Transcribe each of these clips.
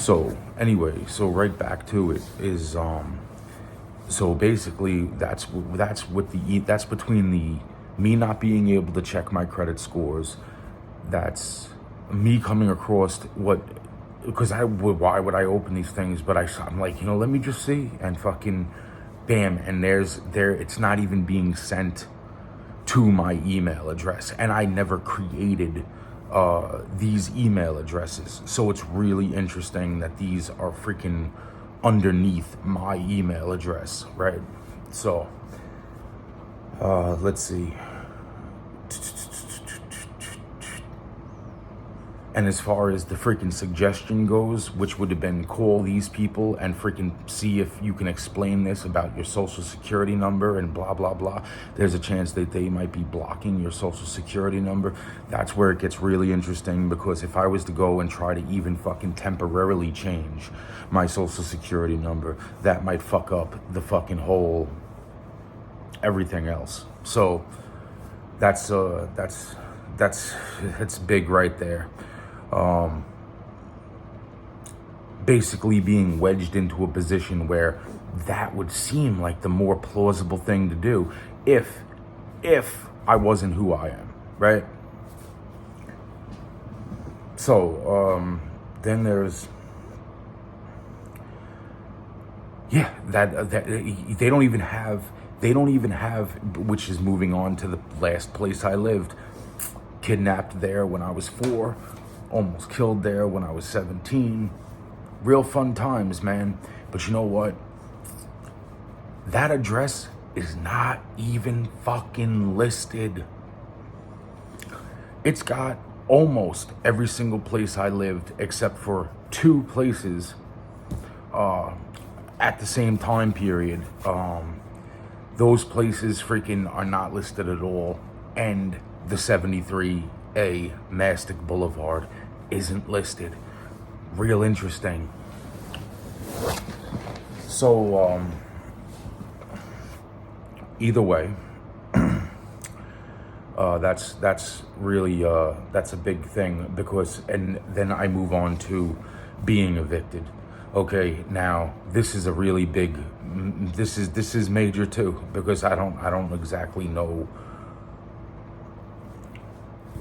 So anyway, so right back to it is so basically that's between the me not being able to check my credit scores. That's me coming across what, because why would I open these things? But I'm like, let me just see, and fucking bam, and it's not even being sent to my email address, and I never created these email addresses. So it's really interesting that these are freaking underneath my email address, right? So let's see. And as far as the freaking suggestion goes, which would have been call these people and freaking see if you can explain this about your social security number and blah, blah, blah. There's a chance that they might be blocking your social security number. That's where it gets really interesting, because if I was to go and try to even fucking temporarily change my social security number, that might fuck up the fucking whole everything else. So that's big right there. Basically being wedged into a position where that would seem like the more plausible thing to do if I wasn't who I am, right? So then there's that they don't even have, which is moving on to the last place I lived. Kidnapped there when I was 4, almost killed there when I was 17. Real fun times, man. But you know what? That address is not even fucking listed. It's got almost every single place I lived except for 2 places at the same time period. Those places freaking are not listed at all. And the 73A Mastic Boulevard isn't listed. Real interesting. So either way, that's really that's a big thing, because, and then I move on to being evicted. Okay, now this is a really big, this is major too, because I don't exactly know.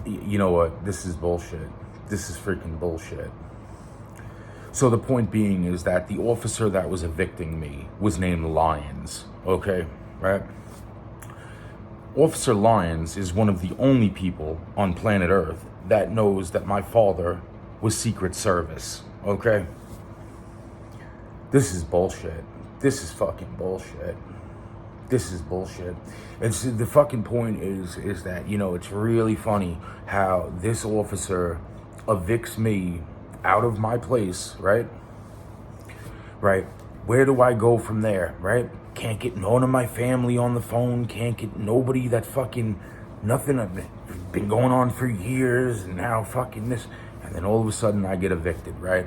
You know what? This is bullshit. This is freaking bullshit. So the point being is that the officer that was evicting me was named Lyons. Okay, right? Officer Lyons is one of the only people on planet Earth that knows that my father was Secret Service. Okay? This is bullshit. This is fucking bullshit. This is bullshit. And so the fucking point is that, it's really funny how this officer evicts me out of my place, right? Right. Where do I go from there, right? Can't get none of my family on the phone. Can't get nobody that fucking, nothing. I've been going on for years, and now fucking this. And then all of a sudden I get evicted, right?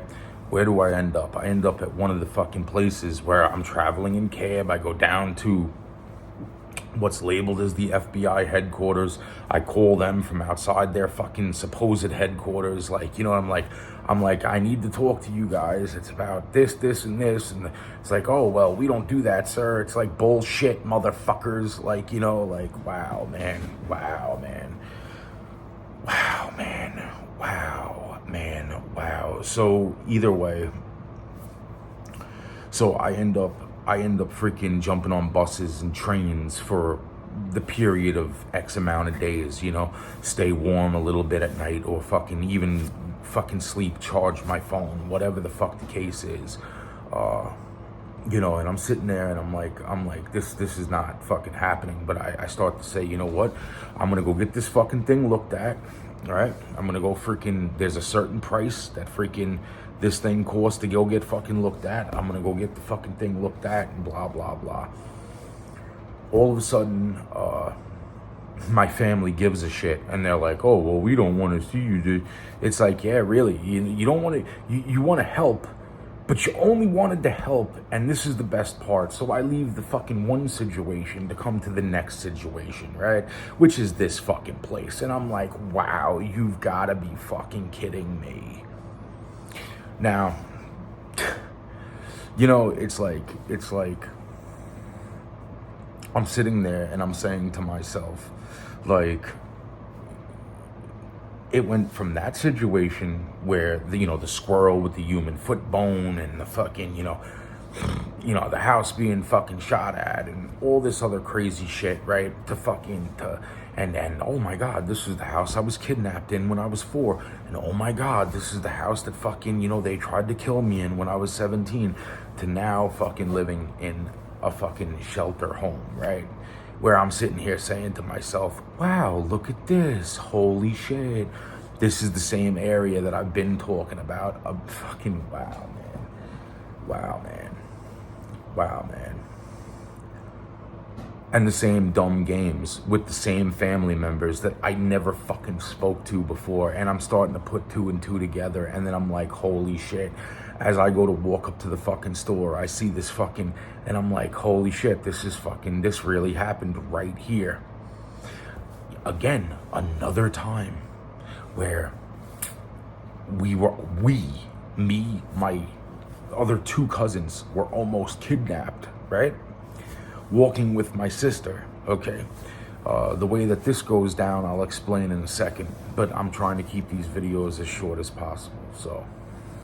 Where do I end up? I end up at one of the fucking places where I'm traveling in cab. I go down to what's labeled as the FBI headquarters. I call them from outside their fucking supposed headquarters. Like, I'm like, I need to talk to you guys. It's about this, and this. And it's like, oh, well, we don't do that, sir. It's like, bullshit, motherfuckers. Like, like, wow, man. Wow, man. Wow, man. Wow, man. Wow. So either way, so I end up freaking jumping on buses and trains for the period of X amount of days, stay warm a little bit at night, or even sleep, charge my phone, whatever the fuck the case is. And I'm sitting there and I'm like, this is not fucking happening. But I start to say, you know what? I'm going to go get this fucking thing looked at. All right. I'm going to go there's a certain price that freaking this thing costs to go get fucking looked at. I'm going to go get the fucking thing looked at, and blah, blah, blah. All of a sudden, my family gives a shit, and they're like, oh, well, we don't want to see you, dude. It's like, yeah, really, you don't want to, you want to help, but you only wanted to help, and this is the best part. So I leave the fucking one situation to come to the next situation, right? Which is this fucking place. And I'm like, wow, you've got to be fucking kidding me. Now, You know, it's like I'm sitting there and I'm saying to myself, like, it went from that situation where the squirrel with the human foot bone and the fucking the house being fucking shot at and all this other crazy shit, right? And oh my god, this is the house I was kidnapped in when I was 4. And oh my god, this is the house that fucking they tried to kill me in when I was 17. To now fucking living in a fucking shelter home, right? Where I'm sitting here saying to myself, wow, look at this, holy shit. This is the same area that I've been talking about. Fucking wow, man. Wow, man. Wow, man. And the same dumb games with the same family members that I never fucking spoke to before. And I'm starting to put 2 and 2 together. And then I'm like, holy shit. As I go to walk up to the fucking store, I see this fucking, and I'm like, holy shit, this really happened right here. Again, another time where me, my other 2 cousins were almost kidnapped, right? Walking with my sister, okay? The way that this goes down, I'll explain in a second, but I'm trying to keep these videos as short as possible, so.